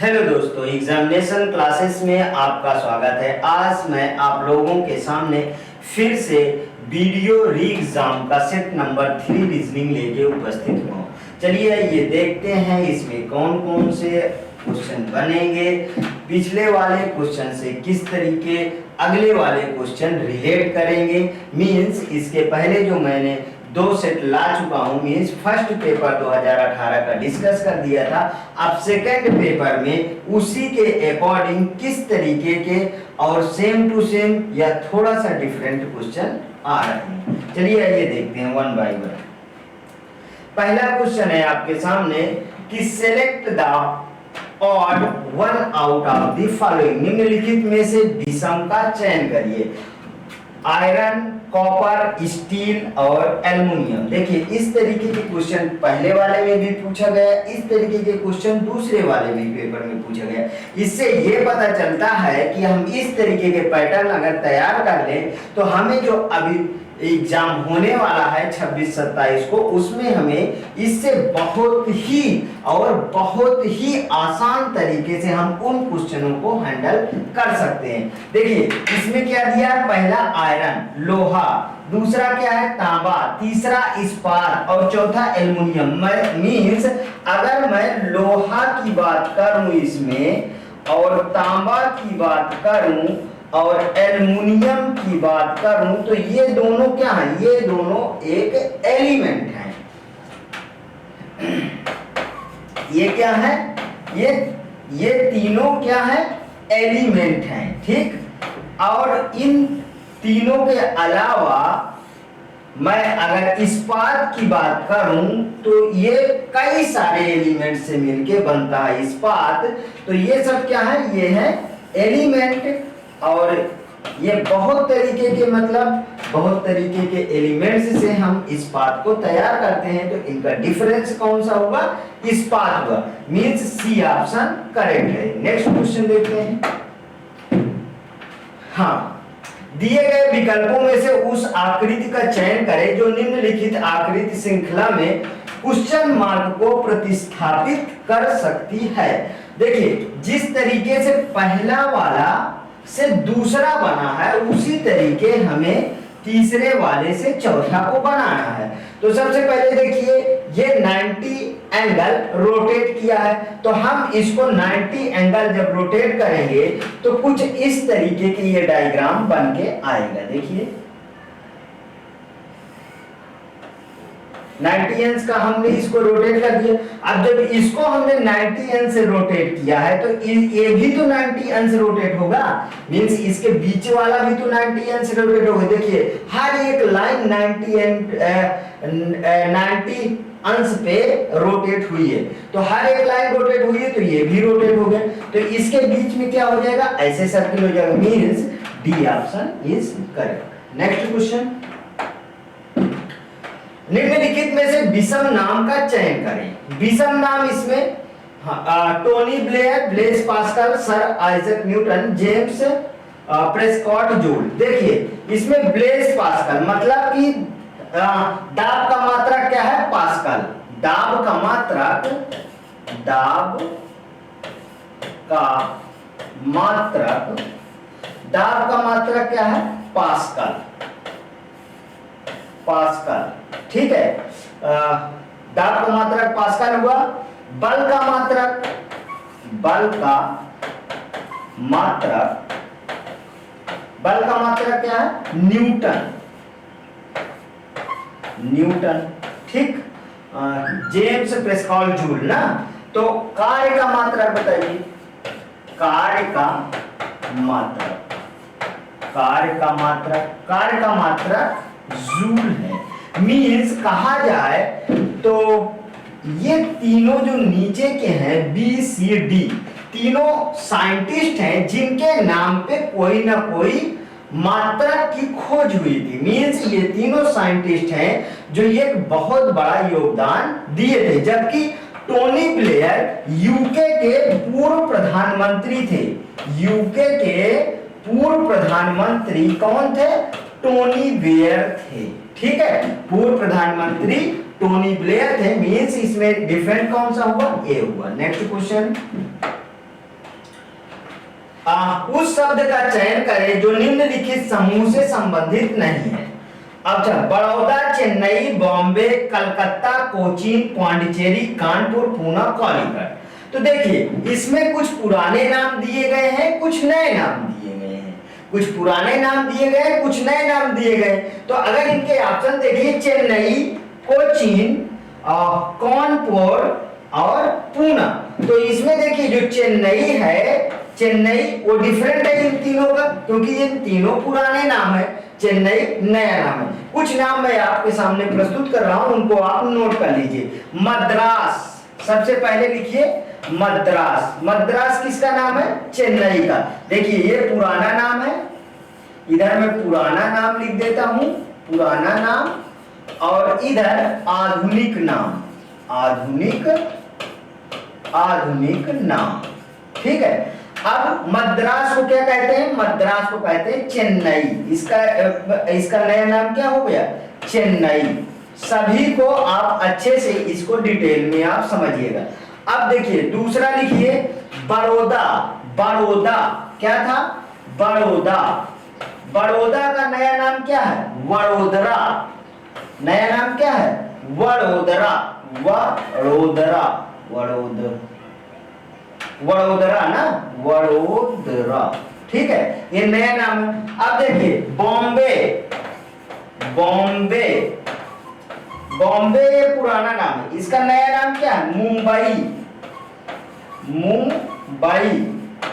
Hello दोस्तों, examination classes में आपका स्वागत है। आज मैं आप लोगों के सामने फिर से वीडियो री एग्जाम का सेट नंबर 3 रीजनिंग लेके उपस्थित हुआ। चलिए ये देखते हैं इसमें कौन कौन से क्वेश्चन बनेंगे, पिछले वाले क्वेश्चन से किस तरीके अगले वाले क्वेश्चन रिलेट करेंगे। मीन्स इसके पहले जो मैंने 2 सेट ला चुका हूं, मीन्स फर्स्ट पेपर 2018 का डिस्कस कर दिया था। अब सेकंड पेपर में उसी के अकॉर्डिंग किस तरीके के और सेम टू सेम या थोड़ा सा डिफरेंट क्वेश्चन आ रहे हैं। चलिए ये देखते हैं वन बाय वन। पहला क्वेश्चन है आपके सामने कि select the odd one out of the following. निम्नलिखित में से विषम का चयन करिए। आयरन, कॉपर, स्टील और एल्युमिनियम। देखिए इस तरीके के क्वेश्चन पहले वाले में भी पूछा गया, इस तरीके के क्वेश्चन दूसरे वाले में पेपर में पूछा गया। इससे ये पता चलता है कि हम इस तरीके के पैटर्न अगर तैयार कर लें तो हमें जो अभी एग्जाम होने वाला है 26-27 को, उसमें हमें इससे बहुत ही आसान तरीके से हम उन क्वेश्चनों को हैंडल कर सकते हैं। देखिए इसमें क्या दिया है, पहला आयरन लोहा, दूसरा क्या है तांबा, तीसरा इस्पात और चौथा एल्युमिनियम। मींस अगर मैं लोहा की बात करूं इसमें और तांबा की बात करूं और एल्युमिनियम की बात करूं तो ये दोनों क्या हैं, ये दोनों एक एलिमेंट हैं। ये क्या है, ये तीनों क्या है, एलिमेंट हैं। ठीक, और इन तीनों के अलावा मैं अगर इस्पात की बात करूं तो ये कई सारे एलिमेंट से मिलके बनता है इस्पात। तो ये सब क्या है, ये है एलिमेंट। और ये बहुत तरीके के एलिमेंट्स से हम इस्पात को तैयार करते हैं। तो इनका डिफरेंस कौन सा होगा, इस्पात होगा। मींस सी ऑप्शन करेक्ट है। नेक्स्ट क्वेश्चन देखते हैं। हाँ, दिए गए विकल्पों में से उस आकृति का चयन करें जो निम्नलिखित आकृति श्रृंखला में क्वेश्चन मार्क को प्रतिस्थापित कर सकती है। देखिए जिस तरीके से पहला वाला से दूसरा बना है उसी तरीके हमें तीसरे वाले से चौथा को बनाना है। तो सबसे पहले देखिए ये 90 एंगल रोटेट किया है, तो हम इसको 90 एंगल जब रोटेट करेंगे तो कुछ इस तरीके की ये डायग्राम बन के आएगा। देखिए 90 अंश का हमने इसको रोटेट कर दिया। अब जब इसको हमने 90 अंश से रोटेट किया है तो ये भी तो 90 अंश रोटेट होगा। मींस इसके बीच वाला भी तो 90 अंश रोटेट होगा। देखिए हर एक लाइन 90 अंश पे रोटेट हुई है, तो हर एक लाइन रोटेट हुई है तो ये भी रोटेट हो गया। तो इसके बीच में क्या हो जाएगा, ऐसे सर्किल हो जाएगा। Means D option is correct. Next question, निम्नलिखित में से विषम नाम का चयन करें। विषम नाम इसमें Tony Blair, Blaise Pascal, sir Isaac Newton, James Prescott joule. देखिए इसमें ब्लेस पास्कल मतलब कि दाब का मात्रक क्या है, पास्कल। दाब का मात्रक क्या है, पास्कल। ठीक है, दाब का मात्रक पास्कल हुआ। बल का मात्रक क्या है, न्यूटन। ठीक, जेम्स प्रेस्कॉट जूल ना। तो कार्य का मात्रक बताइए, कार्य का मात्रक जूल है। मींस कहा जाए तो ये तीनों जो नीचे के हैं बी सी डी, तीनों साइंटिस्ट हैं जिनके नाम पे कोई ना कोई मात्रक की खोज हुई थी। मींस ये तीनों साइंटिस्ट हैं जो एक बहुत बड़ा योगदान दिए थे। जबकि टोनी ब्लेयर यूके के पूर्व प्रधानमंत्री थे। यूके के पूर्व प्रधानमंत्री कौन थे, टोनी ब्लेयर थे। ठीक है, पूर्व प्रधानमंत्री टोनी ब्लेयर थे। मींस इसमें डिफरेंट कौन सा हुआ, ए हुआ। नेक्स्ट क्वेश्चन, उस शब्द का चयन करें जो निम्नलिखित समूह से संबंधित नहीं है। अच्छा, बड़ौदा, चेन्नई, बॉम्बे, कलकत्ता, कोचीन, पांडिचेरी, कानपुर, पूना, कालीकट। तो देखिए इसमें कुछ पुराने नाम दिए गए हैं, कुछ नए नाम दिए गए हैं, कुछ पुराने नाम दिए गए, कुछ नए नाम दिए गए। तो अगर इनके ऑप्शन देखिए, चेन्नई, कोचीन, कानपुर और पूना, तो इसमें देखिए जो चेन्नई है, चेन्नई वो डिफरेंट है इन तीनों का, क्योंकि ये तीनों पुराने नाम है, चेन्नई नया नाम है। कुछ नाम मैं आपके सामने प्रस्तुत कर रहा हूं, उनको आप नोट कर लीजिए। मद्रास, सबसे पहले लिखिए मद्रास। मद्रास किसका नाम है? चेन्नई का। देखिए ये पुराना नाम है, इधर मैं पुराना नाम लिख देता हूं, पुराना नाम, और इधर आधुनिक नाम, आधुनिक नाम। ठीक है। अब मद्रास को क्या कहते हैं? मद्रास को कहते हैं चेन्नई। इसका नया नाम क्या हो गया? चेन्नई। सभी को आप अच्छे से इसको डिटेल में आप समझिएगा। अब देखिए दूसरा लिखिए बड़ौदा। बड़ौदा क्या था? बड़ौदा। बड़ौदा का नया नाम क्या है? वडोदरा। नया नाम क्या है? वडोदरा। वडोदरा, वडोदरा ना, वडोदरा। ठीक है, ये नया नाम है। अब देखिए बॉम्बे। बॉम्बे, बॉम्बे ये पुराना नाम है, इसका नया नाम क्या है? मुंबई। मुंबई,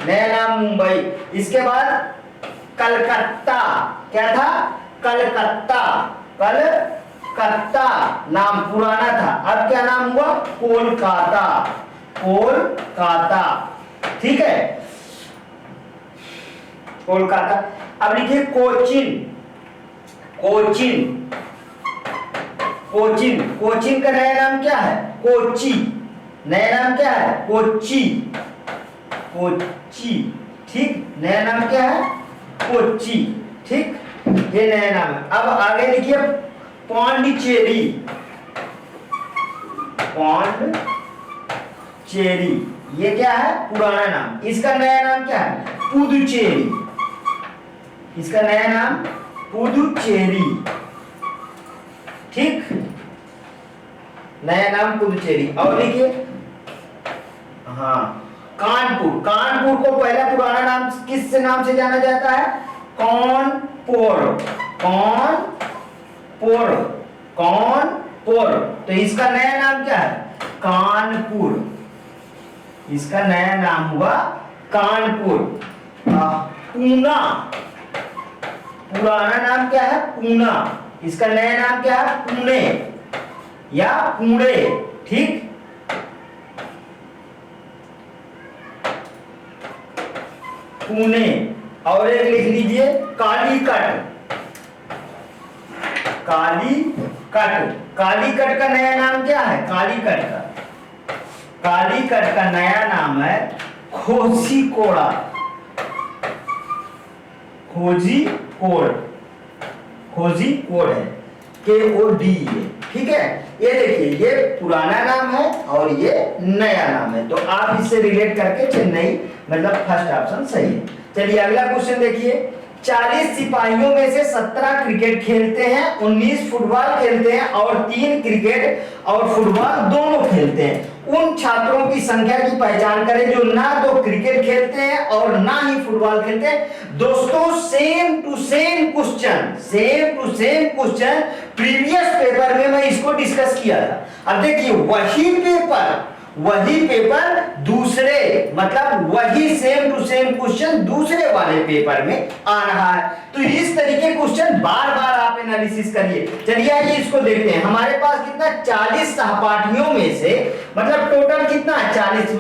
नया नाम मुंबई। इसके बाद कलकत्ता, क्या था? कलकत्ता। कलकत्ता नाम पुराना था, अब क्या नाम हुआ? कोलकाता। कोलकाता। ठीक है, कोलकाता। अब लिखिए कोचीन। कोचीन, कोचीन, कोचीन का नया नाम क्या है? कोची। नया नाम क्या है? कोची। कोची। ठीक, नया नाम क्या है? कोची। ठीक, ये नया नाम है। अब आगे लिखिए पांडिचेरी। पांडिचेरी, ये क्या है? पुराना नाम। इसका नया नाम क्या है? पुदुचेरी। इसका नया नाम पुदुचेरी। ठीक, नया नाम पुदुचेरी। और लिखिए हाँ कानपुर। कानपुर को पहला पुराना नाम किस नाम से जाना जाता है? कानपुर। कानपुर, कानपुर। तो इसका नया नाम क्या है? कानपुर। इसका नया नाम हुआ कानपुर। पूना, पुराना नाम क्या है? पूना। इसका नया नाम क्या है? पुणे या पुणे। ठीक, पुणे। और एक लिख लीजिए कालीकट। कालीकट, कालीकट का नया नाम क्या है? कालीकट का, कालीकट का नया नाम है कोझिकोड। कोझिकोड, कोझिकोड है, KOD है। ठीक है, ये देखिए ये पुराना नाम है और ये नया नाम है, तो आप इससे रिलेट करके चेन्नई मतलब फर्स्ट ऑप्शन सही है। चलिए अगला क्वेश्चन देखिए। 40 सिपाहियों में से 17 क्रिकेट खेलते हैं, 19 फुटबॉल खेलते हैं और 3 क्रिकेट और फुटबॉल दोनों खेलते हैं। उन छात्रों की संख्या की पहचान करें जो ना तो क्रिकेट खेलते हैं और ना ही फुटबॉल खेलते हैं। दोस्तों same to same question, same to same question previous paper में मैं इसको डिस्कस किया था। अब देखिए वही पेपर दूसरे मतलब वही सेम टू सेम क्वेश्चन दूसरे वाले पेपर में आ रहा है। तो इस तरीके क्वेश्चन बार बार आप एनालिसिस करिए। चलिए आइए इसको देखते हैं। हमारे पास कितना 40 सहपाठियों में से मतलब टोटल कितना 40।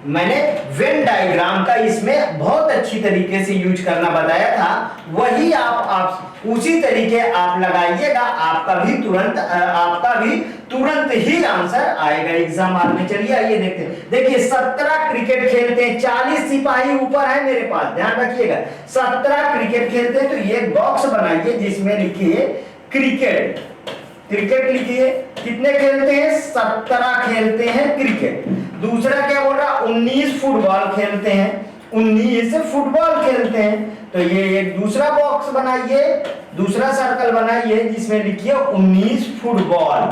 मैंने वेन डायग्राम का इसमें बहुत अच्छी तरीके से यूज करना बताया था, वही आप उसी तरीके आप लगाइएगा, आपका भी तुरंत ही आंसर आएगा एग्जाम हॉल में। चलिए आइए देखते हैं। देखिए 17 क्रिकेट खेलते हैं, 40 सिपाही ऊपर है मेरे पास, ध्यान रखिएगा। 17 क्रिकेट खेलते हैं, तो ये बॉक्स बनाइए जिसमें लिखिए क्रिकेट। क्रिकेट लिखिए, कितने खेलते हैं? 17 खेलते हैं क्रिकेट। दूसरा क्या बोल रहा? 19 फुटबॉल खेलते हैं, 19 फुटबॉल खेलते हैं। तो ये एक दूसरा बॉक्स बनाइए, दूसरा सर्कल बनाइए जिसमें लिखिए 19 फुटबॉल,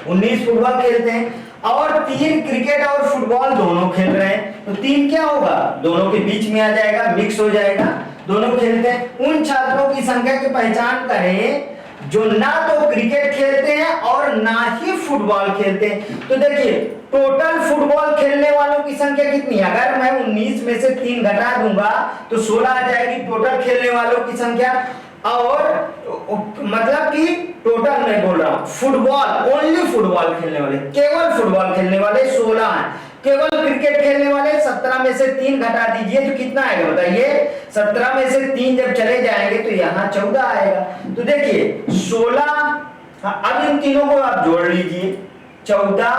19 फुटबॉल खेलते हैं। और 3 क्रिकेट और फुटबॉल दोनों खेल रहे हैं, तो 3 क्या होगा, दोनों के बीच में आ जाएगा, मिक्स हो जाएगा, दोनों खेलते हैं। उन छात्रों की संख्या की पहचान करें जो ना तो क्रिकेट खेलते हैं और ना ही फुटबॉल खेलते हैं। तो देखिए टोटल फुटबॉल खेलने वालों की संख्या कितनी है, अगर मैं 19 में से 3 घटा दूंगा तो 16 आ जाएगी टोटल खेलने वालों की संख्या। और मतलब कि टोटल मैं बोल रहा हूं फुटबॉल, ओनली फुटबॉल खेलने वाले, केवल फुटबॉल खेलने वाले 16 हैं। केवल क्रिकेट खेलने वाले 17 में से 3 घटा दीजिए तो कितना आएगा बताइए, 17 में से 3 जब चले जाएंगे तो यहाँ 14 आएगा। तो देखिए 16, अब इन तीनों को आप जोड़ लीजिए, 14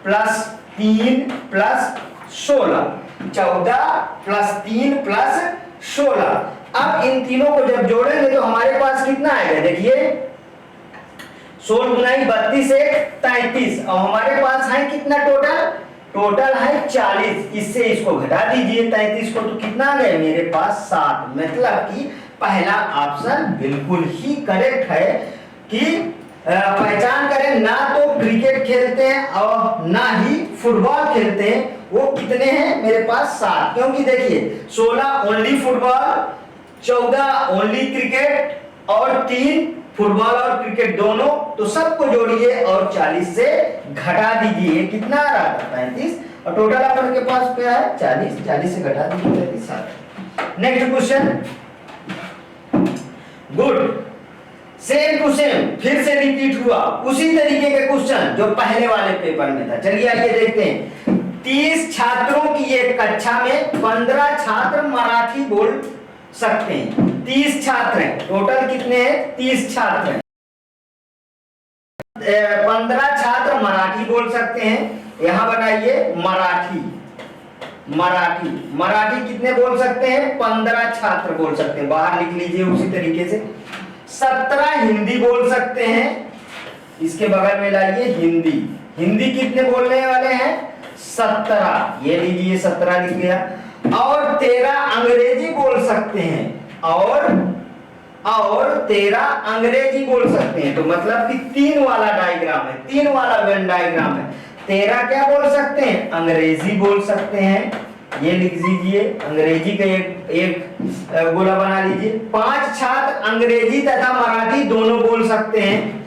प्लस 3 प्लस 16, 14 प्लस 3 प्लस 16। अब इन तीनों को जब जोड़ेंगे तो हमारे पास कितना आएगा, देखिए 16 गुनाई 32 एक 33, और हमारे पास है कितना टोटल, टोटल है 40। इससे इसको घटा दीजिए 33 को, तो कितना आ गया मेरे पास 7। मतलब कि पहला ऑप्शन बिल्कुल ही करेक्ट है कि पहचान करें ना तो क्रिकेट खेलते हैं और ना ही फुटबॉल खेलते हैं, वो कितने हैं मेरे पास 7। क्योंकि देखिए 16 ओनली फुटबॉल, 14 ओनली क्रिकेट और 3 फुटबॉल और क्रिकेट दोनों, तो सबको जोड़िए और 40 से घटा दीजिए, कितना आ रहा था 35, और टोटल अपन के पास क्या है 40, 40 से घटा दीजिए 37। Next question, good, same to same फिर से रिपीट हुआ उसी तरीके के क्वेश्चन जो पहले वाले पेपर में था। चलिए आइए देखते हैं। 30 छात्रों की एक कक्षा में 15 छात्र मराठी बोल सकते हैं। 30 छात्र हैं, टोटल कितने हैं 30 छात्र हैं। 15 छात्र मराठी बोल सकते हैं, यहां बनाइए मराठी, मराठी, मराठी कितने बोल सकते हैं 15 छात्र बोल सकते हैं, बाहर लिख लीजिए उसी तरीके से। 17 हिंदी बोल सकते हैं, इसके बगल में लाइए हिंदी, हिंदी कितने बोलने वाले हैं 17, ये लीजिए 17 लिख लिया। और 13 अंग्रेजी बोल सकते हैं, और 13 अंग्रेजी बोल सकते हैं। तो मतलब कि 3 वाला डायग्राम है, 3 वाला वेन डायग्राम है। 13 क्या बोल सकते हैं, अंग्रेजी बोल सकते हैं, ये लिख दीजिए अंग्रेजी का एक गोला बना लीजिए। 5 छात्र अंग्रेजी तथा मराठी दोनों बोल सकते हैं,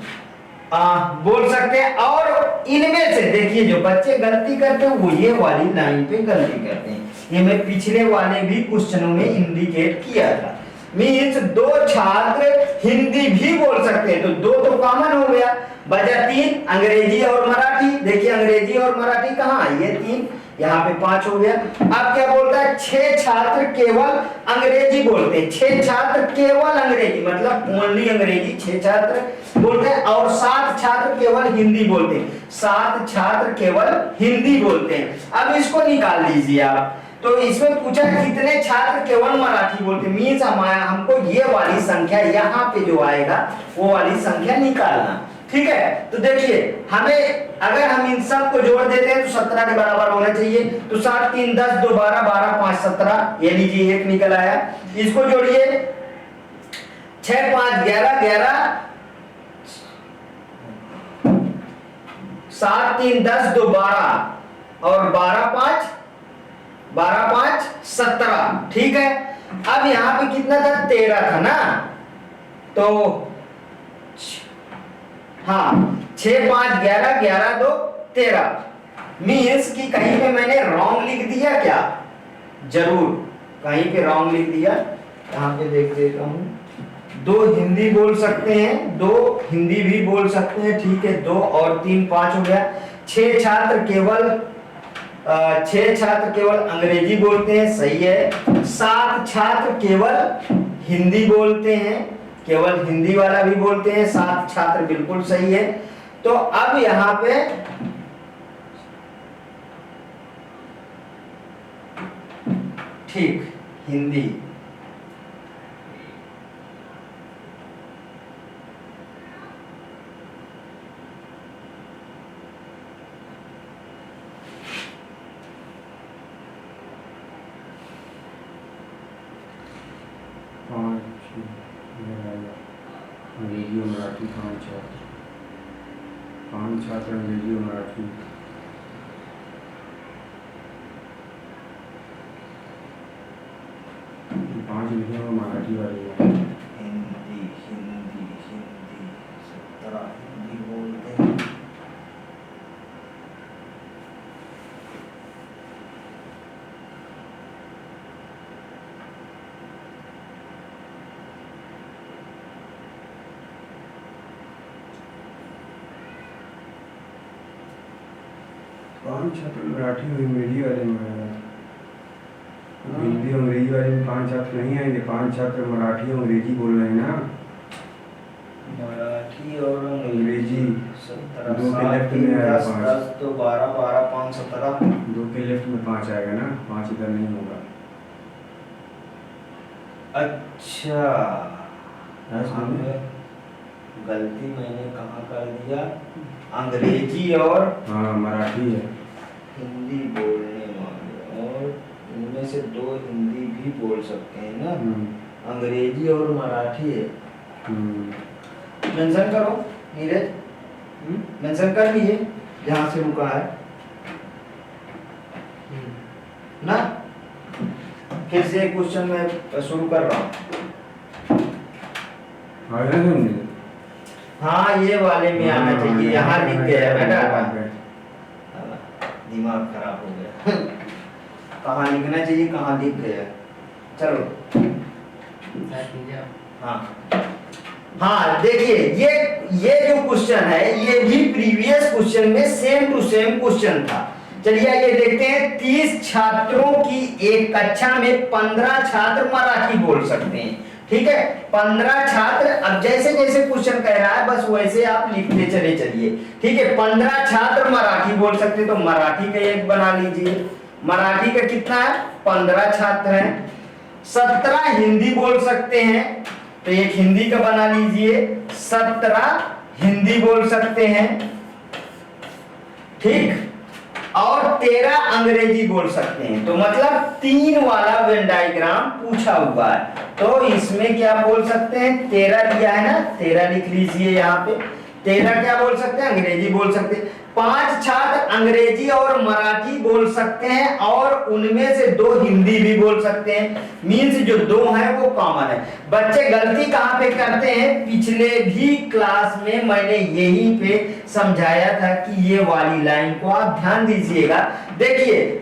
बोल सकते हैं। और इनमें से देखिए जो बच्चे गलती करते हैं वो ये वाली लाइन पे गलती करते हैं, ये मैं पिछले वाले भी क्वेश्चनों में इंडिकेट किया था। मीन्स 2 छात्र हिंदी भी बोल सकते हैं, तो 2 तो कॉमन हो गया, बचा 3 अंग्रेजी और मराठी। देखिए अंग्रेजी और मराठी कहाँ है, ये 3, यहाँ पे 5 हो गया। अब क्या बोलता है 6 छात्र केवल अंग्रेजी बोलते हैं, 6 छात्र केवल अंग्रेजी मतलब ओनली अंग्रेजी 6 छात्र बोलते हैं, और 7 छात्र केवल हिंदी बोलते हैं, 7 छात्र केवल हिंदी बोलते हैं। अब इसको निकाल लीजिए आप, तो इसमें पूछा कितने छात्र केवल मराठी बोलते हैं, मीन्स हमको ये वाली संख्या यहाँ पे जो आएगा वो वाली संख्या निकालना, ठीक है। तो देखिए हमें अगर हम इन सब को जोड़ देते हैं तो 17 के बराबर होना चाहिए। तो 7 3 10 2 12 12 5 17, ये लीजिए 1 निकल आया। इसको जोड़िए 6 5 11 11, 7 3 10 2 12 और 12 5 17, ठीक है। अब यहाँ पे कितना था 13 था ना, तो हाँ 6 5 11 11 2 13, मीन्स कि कहीं पे मैंने रॉन्ग लिख दिया क्या, जरूर कहीं पे रॉन्ग लिख दिया। यहाँ पे देख देता हूँ, 2 हिंदी बोल सकते हैं, 2 हिंदी भी बोल सकते हैं, ठीक है। 2 और 3 5 हो गया। 6 छात्र केवल अंग्रेजी बोलते हैं, सही है। 7 छात्र केवल हिंदी बोलते हैं, केवल हिंदी वाला भी बोलते हैं, 7 छात्र बिल्कुल सही है। तो अब यहां पे ठीक हिंदी, मराठी 5 छात्र, 5 छात्र अंग्रेजी और मराठी। ये 5 लिखे हुए मराठी वाले हैं। हिंदी हिंदी हिंदी 17 हिंदी बोलते हैं। पाँच छात्र मराठी और अंग्रेजी वाले में आया। हिंदी अंग्रेजी वाले में 5 छात्र नहीं आएंगे, 5 छात्र मराठी और अंग्रेजी बोल रहे हैं ना। मराठी और अंग्रेजी 17 दो के लेफ्ट में आया 10 5। 10 तो 12 12 5 17। 2 के लेफ्ट में 5 आएगा ना, 5 इधर नहीं होगा। अच्छा हमने गलती मैंने कहाँ कर दिया, अंग्रेजी और हाँ मराठी है। हिंदी बोलने वाले, और इनमें से 2 हिंदी भी बोल सकते हैं ना, अंग्रेजी और मराठी है। मेंशन करो नीरज, मेंशन कर लिए जहाँ से रुका है ना। फिर से क्वेश्चन में शुरू कर रहा हूँ। हाँ ये वाले में आना चाहिए, यहाँ लिख गया बेटा, दिमाग खराब हो गया। कहाँ लिखना चाहिए, कहाँ लिख गया। चलो हाँ हाँ देखिए, ये जो क्वेश्चन है ये भी प्रीवियस क्वेश्चन में सेम टू सेम क्वेश्चन था। चलिए आइए देखते हैं। 30 छात्रों की एक कक्षा में 15 छात्र मराठी बोल सकते हैं। ठीक है, 15 छात्र। अब जैसे जैसे क्वेश्चन कह रहा है बस वैसे आप लिखते चले चलिए। ठीक है, 15 छात्र मराठी बोल सकते हैं तो मराठी का एक बना लीजिए। मराठी का कितना है, 15 छात्र हैं। 17 हिंदी बोल सकते हैं तो एक हिंदी का बना लीजिए, 17 हिंदी बोल सकते हैं। ठीक, और 13 अंग्रेजी बोल सकते हैं। तो मतलब 3 वाला वेन डायग्राम पूछा हुआ है, तो इसमें क्या बोल सकते हैं, 13 दिया है ना, 13 लिख लीजिए यहाँ पे। 13 क्या बोल सकते हैं, अंग्रेजी बोल सकते हैं। 5 छात्र अंग्रेजी और मराठी बोल सकते हैं और उनमें से 2 हिंदी भी बोल सकते हैं। मीन्स जो 2 है वो कॉमन है। बच्चे गलती कहाँ पे करते हैं, पिछले भी क्लास में मैंने यहीं पे समझाया था कि ये वाली लाइन को आप ध्यान दीजिएगा। देखिए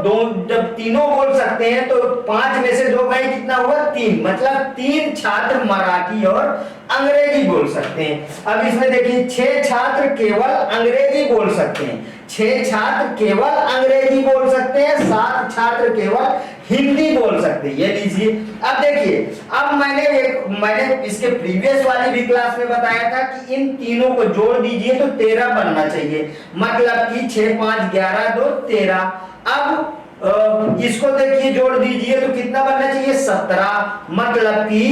दो जब तीनों बोल सकते हैं तो 5 में से 2 गए, कितना हुआ, 3। मतलब 3 छात्र मराठी और अंग्रेजी बोल सकते हैं। अब इसमें देखिए 6 छात्र केवल अंग्रेजी बोल सकते हैं, 6 छात्र केवल अंग्रेजी बोल सकते हैं, 7 छात्र केवल हिंदी बोल सकते हैं। ये लीजिए। अब देखिए, अब मैंने इसके प्रीवियस वाली भी क्लास में बताया था कि इन तीनों को जोड़ दीजिए तो 13 बनना चाहिए। मतलब कि 6 5 11 2 13। अब इसको देखिए जोड़ दीजिए तो कितना बनना चाहिए, 17। मतलब कि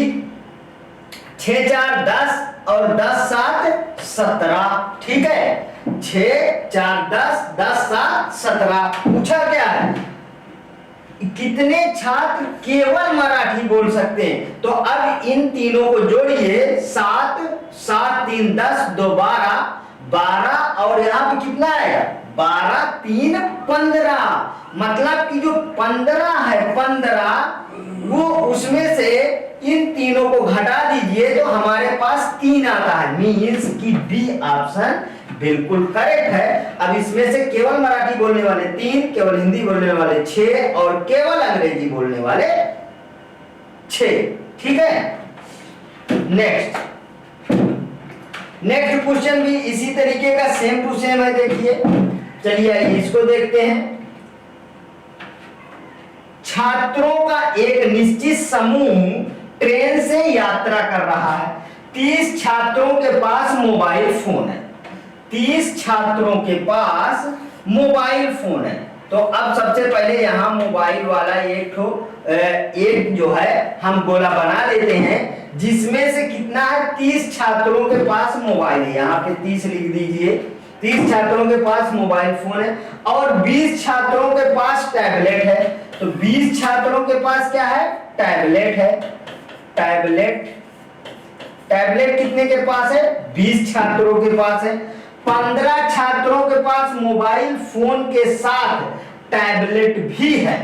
6 4 10 और 10 7 17। ठीक है, 6 4 10 10 7 17। पूछा क्या है, कितने छात्र केवल मराठी बोल सकते हैं। तो अब इन तीनों को जोड़िए, 7 7 3 10 2 12 12 और यहाँ पे कितना आएगा, 12 3 15। मतलब कि जो 15 है, 15 वो उसमें से इन तीनों को घटा दीजिए तो हमारे पास 3 आता है। मीन्स कि बी ऑप्शन बिल्कुल करेक्ट है। अब इसमें से केवल मराठी बोलने वाले 3, केवल हिंदी बोलने वाले 6 और केवल अंग्रेजी बोलने वाले 6। ठीक है, नेक्स्ट क्वेश्चन भी इसी तरीके का सेम टू सेम है। देखिए, चलिए इसको देखते हैं। छात्रों का एक निश्चित समूह ट्रेन से यात्रा कर रहा है। 30 छात्रों के पास मोबाइल फोन है। 30 छात्रों के पास मोबाइल फोन है। तो अब सबसे पहले यहां मोबाइल वाला एक जो है हम गोला बना लेते हैं, जिसमें से कितना है, 30 छात्रों के पास मोबाइल है। यहाँ पे 30 लिख दीजिए। 30 छात्रों के पास मोबाइल फोन है और 20 छात्रों के पास टैबलेट है। तो 20 छात्रों के पास क्या है, टैबलेट है। टैबलेट टैबलेट कितने के पास है? 20 छात्रों के पास है। 15 छात्रों के पास मोबाइल फोन के साथ टैबलेट भी है।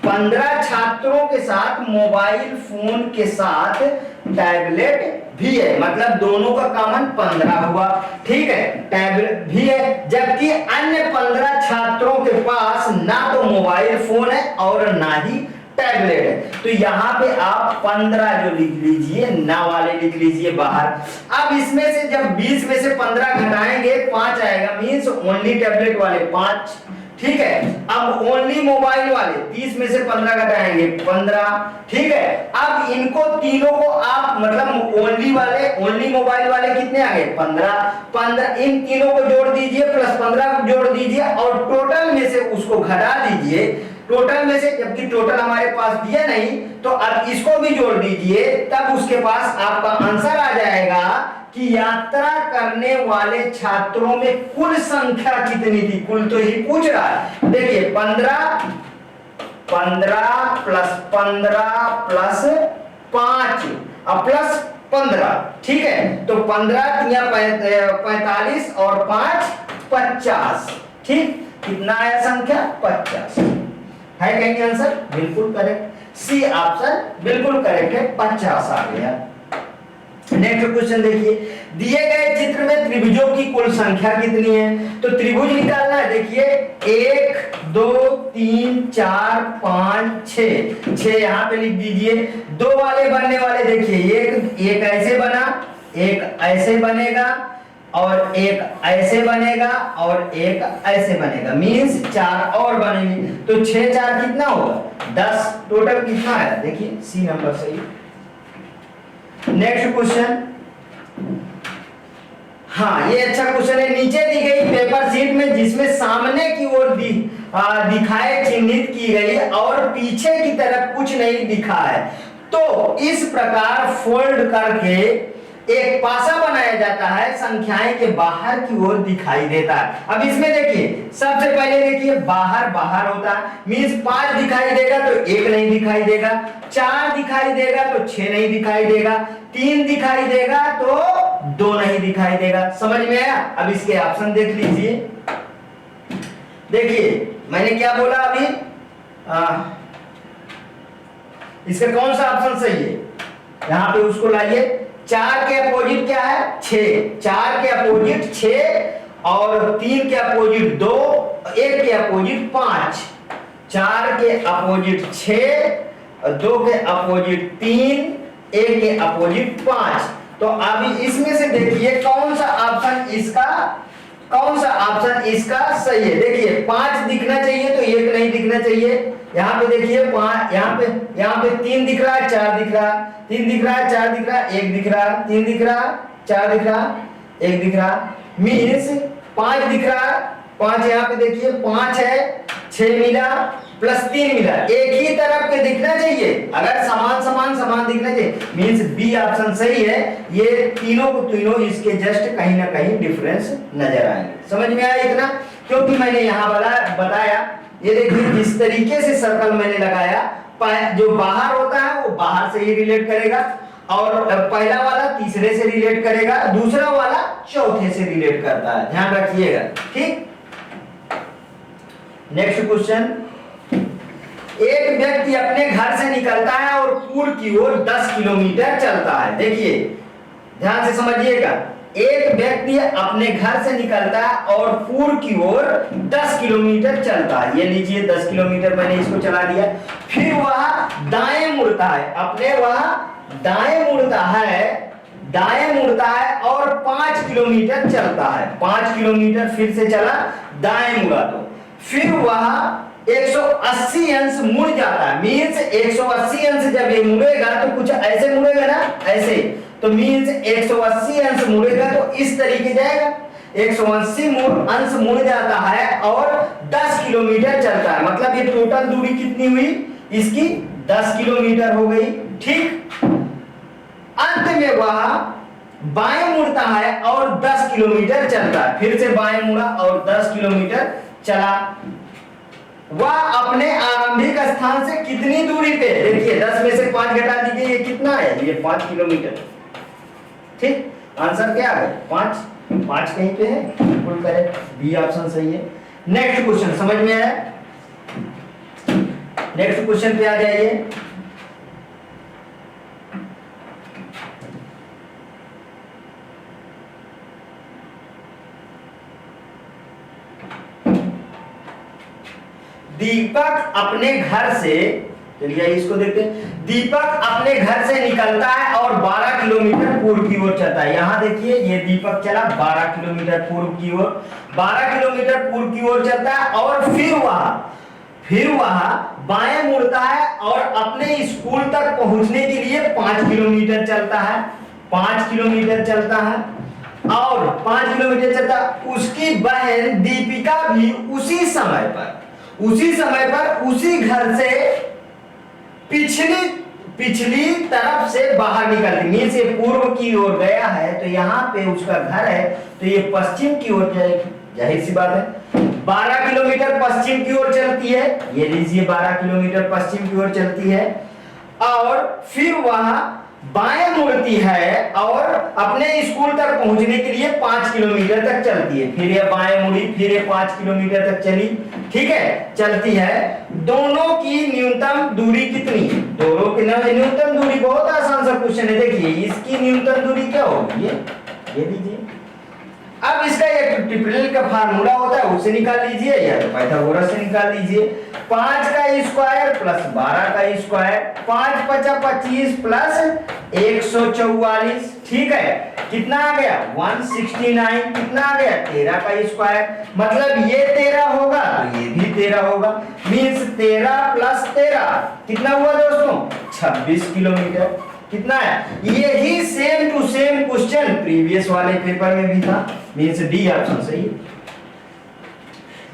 15 छात्रों के साथ मोबाइल फोन के साथ टैबलेट भी है, मतलब दोनों का कॉमन 15 हुआ। ठीक है, टैबलेट भी है, जबकि अन्य 15 छात्रों के पास ना तो मोबाइल फोन है और ना ही टैबलेट है। तो यहाँ पे आप 15 जो लिख लीजिए, ना वाले लिख लीजिए बाहर। अब इसमें से जब 20 में से 15 घटाएंगे 5 आएगा, मींस ओनली टैबलेट वाले 5। ठीक है, अब ओनली मोबाइल वाले 30 में से 15 घटाएंगे 15। ठीक है, अब इनको तीनों को आप मतलब ओनली वाले, ओनली मोबाइल वाले कितने आ गए? 15। इन तीनों को जोड़ दीजिए, प्लस 15 को जोड़ दीजिए और टोटल में से उसको घटा दीजिए। टोटल में से, जबकि टोटल हमारे पास दिया नहीं, तो अब इसको भी जोड़ दीजिए, तब उसके पास आपका आंसर आ जाएगा कि यात्रा करने वाले छात्रों में कुल संख्या कितनी थी। कुल तो ही पूछ रहा है। देखिए 15 प्लस 15 प्लस 5 और प्लस 15। ठीक है, तो 15 या 45 और 5 50। ठीक, कितना आया संख्या? 50 है। कहीं आंसर बिल्कुल करेक्ट, सी ऑप्शन बिल्कुल करेक्ट है, 50 आ गया। नेक्स्ट क्वेश्चन देखिए, दिए गए चित्र में त्रिभुजों की कुल संख्या कितनी है? तो त्रिभुज निकालना है। देखिए 1 2 3 4 5 6, 6 यहाँ पे लिख दीजिए। दो वाले बनने वाले देखिए, एक ऐसे बना, एक ऐसे बनेगा और एक ऐसे बनेगा और एक ऐसे बनेगा, मींस 4 और बनेंगे। तो 6 4 कितना होगा? 10। टोटल कितना है? देखिए सी नंबर सही। नेक्स्ट क्वेश्चन, हाँ ये अच्छा क्वेश्चन है। नीचे दी गई पेपर शीट में जिसमें सामने की ओर दिखाए चिन्हित की गई और पीछे की तरफ कुछ नहीं दिखा है, तो इस प्रकार फोल्ड करके एक पासा बनाया जाता है, संख्याएं के बाहर की ओर दिखाई देता है। अब इसमें देखिए, सबसे पहले देखिए बाहर बाहर होता है, मींस 5 दिखाई देगा तो 1 नहीं दिखाई देगा, 4 दिखाई देगा तो 6 नहीं दिखाई देगा, 3 दिखाई देगा तो 2 नहीं दिखाई देगा। समझ में आया? अब इसके ऑप्शन देख लीजिए। देखिए मैंने क्या बोला अभी, इसका कौन सा ऑप्शन सही है? यहां पे उसको लाइए। 4 के अपोजिट क्या है? 6। 4 के अपोजिट 6 और 3 के अपोजिट 2, 1 के अपोजिट 5। 4 के अपोजिट 6, 2 के अपोजिट 3, 1 के अपोजिट 5। तो अभी इसमें से देखिए कौन सा ऑप्शन इसका सही है। देखिए 5 दिखना चाहिए तो 1 नहीं दिखना चाहिए। यहाँ पे देखिए 5, यहाँ पे 3 दिख रहा है, 4 दिख रहा है, 3 दिख रहा है, 4 दिख रहा है, 1 दिख रहा है, 3 दिख रहा है, 4 दिख रहा है, 1 दिख रहा है, मीन्स 5 दिख रहा है। 5 यहाँ पे देखिए 5 है, 6 मिला प्लस 3 मिला, एक ही तरफ के दिखना चाहिए। अगर समान दिखना चाहिए, मींस बी ऑप्शन सही है। ये तीनों को तीनों इसके जस्ट कहीं ना कहीं डिफरेंस नजर आएंगे। समझ में आया इतना? क्योंकि मैंने यहाँ वाला बताया, ये देखिए जिस तरीके से सर्कल मैंने लगाया, जो बाहर होता है वो बाहर से ही रिलेट करेगा और पहला वाला तीसरे से रिलेट करेगा, दूसरा वाला चौथे से रिलेट करता है। ध्यान रखिएगा, ठीक। नेक्स्ट क्वेश्चन, एक व्यक्ति अपने घर से निकलता है और पूर्व की ओर 10 किलोमीटर चलता है। देखिए ध्यान से समझिएगा, एक व्यक्ति अपने घर से निकलता है और पूर्व की ओर 10 किलोमीटर चलता है। ये लीजिए 10 किलोमीटर मैंने इसको चला दिया। फिर वह दाएं मुड़ता है, दाएं मुड़ता है और 5 किलोमीटर चलता है। 5 किलोमीटर फिर से चला, दाएं मुड़ा तो फिर वह 180 अंश मुड़ जाता है। मीन्स 180 अंश जब ये मुड़ेगा तो कुछ ऐसे मुड़ेगा ना, ऐसे, तो मीन्स 180 अंश मुड़ेगा तो इस तरीके जाएगा। 180 अंश मुड़ जाता है और 10 किलोमीटर चलता है, मतलब ये टोटल दूरी कितनी हुई इसकी? 10 किलोमीटर हो गई, ठीक। अंत में वह बाएं मुड़ता है और 10 किलोमीटर चलता है। फिर से बाएं मुड़ा और 10 किलोमीटर चला। वह अपने आरंभिक स्थान से कितनी दूरी पे? देखिए 10 में से 5 घटा दीजिए, ये कितना है? ये 5 किलोमीटर, ठीक, आंसर क्या है 5, 5 कहीं पे है, बिल्कुल करेक्ट, बी ऑप्शन सही है। नेक्स्ट क्वेश्चन समझ में आया? नेक्स्ट क्वेश्चन पे आ जाइए। दीपक अपने घर से, चलिए इसको देखते हैं। दीपक अपने घर से निकलता है और 12 किलोमीटर पूर्व की ओर चलता है। यहां देखिए ये दीपक चला 12 किलोमीटर पूर्व की ओर, 12 किलोमीटर पूर्व की ओर चलता है और फिर वह बाएं मुड़ता है और अपने स्कूल तक पहुंचने के लिए 5 किलोमीटर चलता है, 5 किलोमीटर चलता है और 5 किलोमीटर चलता है। उसकी बहन दीपिका भी उसी समय पर उसी घर से पिछली तरफ से बाहर निकलती, मीन्स ये पूर्व की ओर गया है तो यहाँ पे उसका घर है तो ये पश्चिम की ओर जाएगी, जाहिर सी बात है। 12 किलोमीटर पश्चिम की ओर चलती है, ये लीजिए 12 किलोमीटर पश्चिम की ओर चलती है और फिर वह बाएं मुड़ती है और अपने स्कूल तक पहुंचने के लिए 5 किलोमीटर तक चलती है। फिर ये बाएं मुड़ी, फिर ये 5 किलोमीटर तक चली, ठीक है, चलती है। दोनों की न्यूनतम दूरी कितनी है? दोनों की न्यूनतम दूरी, बहुत आसान सा क्वेश्चन है, देखिए इसकी न्यूनतम दूरी क्या होगी, ये लीजिए। अब इसका एक ट्रिपल का फार्मूला होता है, उससे निकाल लीजिए या तो पाइथागोरस से निकाल लीजिए। 5 का स्क्वायर प्लस 12 का स्क्वायर, 5 × 25 प्लस 144, ठीक है, कितना आ गया 169, कितना आ गया 13 का स्क्वायर, मतलब ये 13 होगा तो ये भी 13 होगा, मींस 13 प्लस 13 कितना हुआ दोस्तों 26 किलोमीटर। कितना है? यही same to same question previous वाले पेपर में भी था, मींस डी ऑप्शन सही है।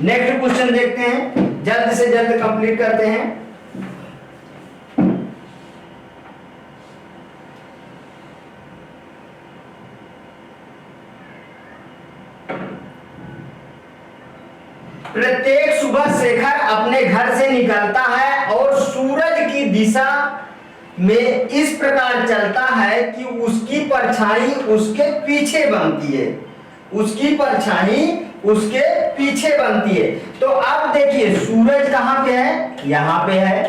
नेक्स्ट क्वेश्चन देखते हैं, जल्द से जल्द कंप्लीट करते हैं। प्रत्येक सुबह शेखर अपने घर से निकलता है और सूरज की दिशा में इस प्रकार चलता है कि उसकी परछाई उसके पीछे बनती है, उसकी परछाई उसके पीछे बनती है। तो अब देखिए सूरज कहां पे है? यहां पे है,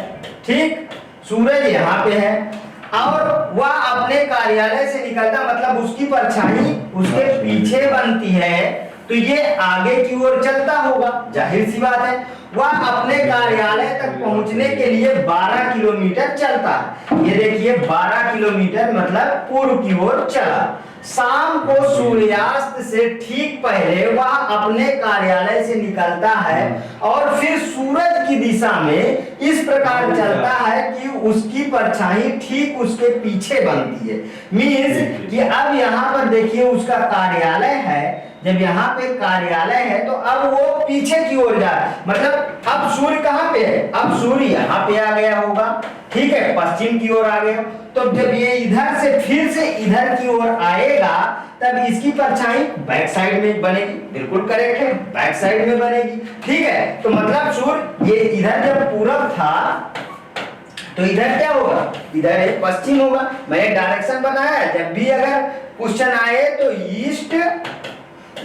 ठीक, सूरज यहां पे है और वह अपने कार्यालय से निकलता, मतलब उसकी परछाई उसके पीछे बनती है तो ये आगे की ओर चलता होगा, जाहिर सी बात है। वह अपने कार्यालय तक पहुंचने के लिए 12 किलोमीटर चलता है, ये देखिए 12 किलोमीटर मतलब पूर्व की ओर चला। शाम को सूर्यास्त से ठीक पहले वह अपने कार्यालय से निकलता है और फिर सूरज की दिशा में इस प्रकार चलता है कि उसकी परछाई ठीक उसके पीछे बनती है। मीन्स कि अब यहाँ पर देखिए उसका कार्यालय है, जब यहाँ पे कार्यालय है तो अब वो पीछे की ओर जा रहा है, मतलब अब सूर्य कहाँ पे है? अब सूर्य यहाँ पे आ गया होगा, ठीक है, पश्चिम की ओर आ गया। तो जब ये इधर से फिर से इधर की ओर आएगा तब इसकी परछाई बैक साइड में बनेगी, बिल्कुल करेक्ट है, बैक साइड में बनेगी, ठीक है। तो मतलब सूर्य ये इधर जब पूरब था तो इधर क्या होगा? इधर पश्चिम होगा। मैंने डायरेक्शन बनाया, जब भी अगर क्वेश्चन आए तो ईस्ट,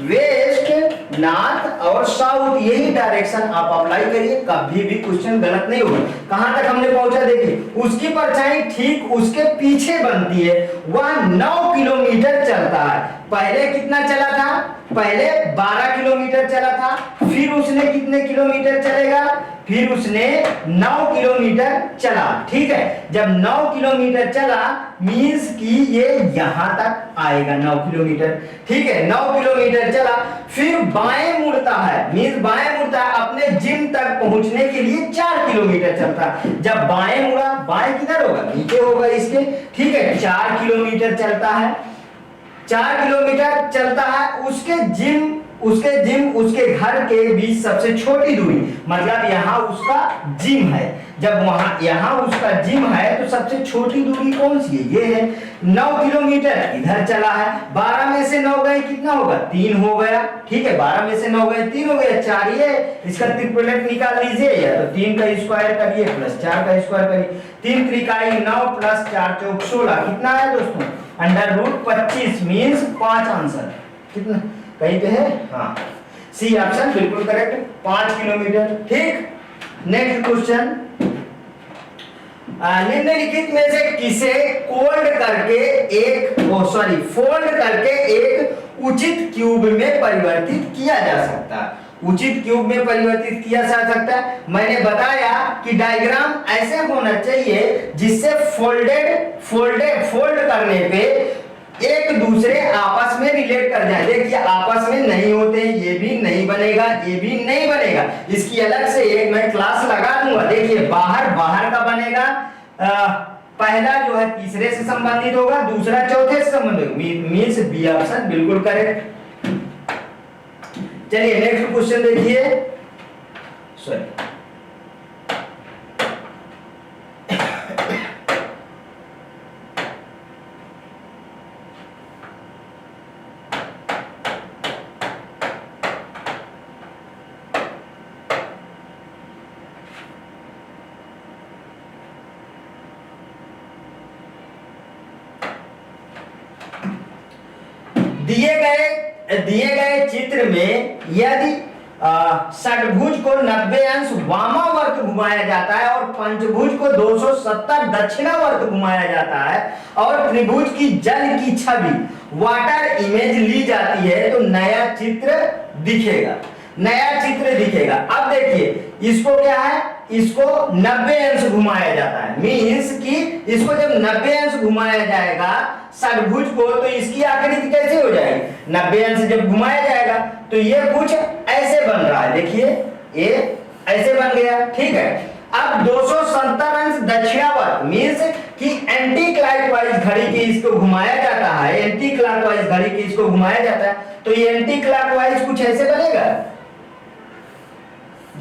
वेस्ट, नॉर्थ और साउथ, यही डायरेक्शन आप अप्लाई करिए, कभी भी क्वेश्चन गलत नहीं होगा। कहां तक हमने पहुंचा देखिए, उसकी परछाई ठीक उसके पीछे बनती है। वह 9 किलोमीटर चलता है। पहले कितना चला था? पहले 12 किलोमीटर चला था, फिर उसने कितने किलोमीटर चलेगा? फिर उसने 9 किलोमीटर चला, ठीक है। जब 9 किलोमीटर चला मींस कि ये यहां तक आएगा 9 किलोमीटर, ठीक है। 9 किलोमीटर चला, फिर बाएं मुड़ता है, मींस बाएं मुड़ता है, अपने जिम तक पहुंचने के लिए 4 किलोमीटर चलता है। जब बाएं मुड़ा, बाएं किधर होगा? नीचे होगा इसके, ठीक है। 4 किलोमीटर चलता है, 4 किलोमीटर चलता है। उसके घर के बीच सबसे छोटी दूरी, मतलब यहाँ उसका जिम है, जब वहां यहाँ उसका जिम है तो सबसे छोटी दूरी कौन सी है? ये है 9 किलोमीटर इधर चला है। 12 में से 9 गए कितना होगा? 3 हो गया, ठीक है। 12 में से 9 गए 3 हो गया, 4 ये, इसका त्रिपुलेट निकाल लीजिए, या तो 3 का स्क्वायर करिए प्लस 4 का स्क्वायर करिए। 3 त्रिकाई 9 प्लस 4 चौक 16, कितना है दोस्तों? √25 मीन्स 5 आंसर कितना कहीं पे है? हाँ, सी ऑप्शन बिल्कुल करेक्ट, 5 किलोमीटर। ठीक, नेक्स्ट क्वेश्चन, निम्नलिखित में से किसे फोल्ड करके एक उचित क्यूब में परिवर्तित किया जा सकता है? उचित क्यूब में परिवर्तित किया जा सकता है। मैंने बताया कि डायग्राम ऐसे होना चाहिए जिससे फोल्ड करने पे एक दूसरे आपस में रिलेट कर जाए। देखिए आपस में नहीं होते, ये भी नहीं बनेगा, ये भी नहीं बनेगा। इसकी अलग से एक मैं क्लास लगा दूंगा। देखिए बाहर का बनेगा, पहला जो है तीसरे से संबंधित होगा, दूसरा चौथे से संबंधित होगा, मींस बी ऑप्शन बिल्कुल करेक्ट। चलिए नेक्स्ट क्वेश्चन देखिए, सॉरी दिए गए चित्र में यदि षटभुज को 90 अंश वामावर्त घुमाया जाता है और पंचभुज को 270 दक्षिणावर्त घुमाया जाता है और त्रिभुज की जल की छवि वाटर इमेज ली जाती है तो नया चित्र दिखेगा। अब देखिए इसको क्या है, इसको 90 अंश घुमाया जाता है, मींस कि इसको जब 90 अंश घुमाया जाएगा षटभुज को तो इसकी आकृति कैसे हो जाएगी? 90 अंश जब घुमाया जाएगा तो ये कुछ ऐसे बन रहा है। देखिए ये ऐसे बन गया, ठीक है। अब 270 अंश दक्षिणावर्त मींस कि एंटी क्लॉकवाइज घड़ी की इसको घुमाया जाता है, एंटी क्लॉकवाइज घड़ी की इसको घुमाया जाता है तो ये एंटी क्लॉकवाइज कुछ ऐसे बनेगा।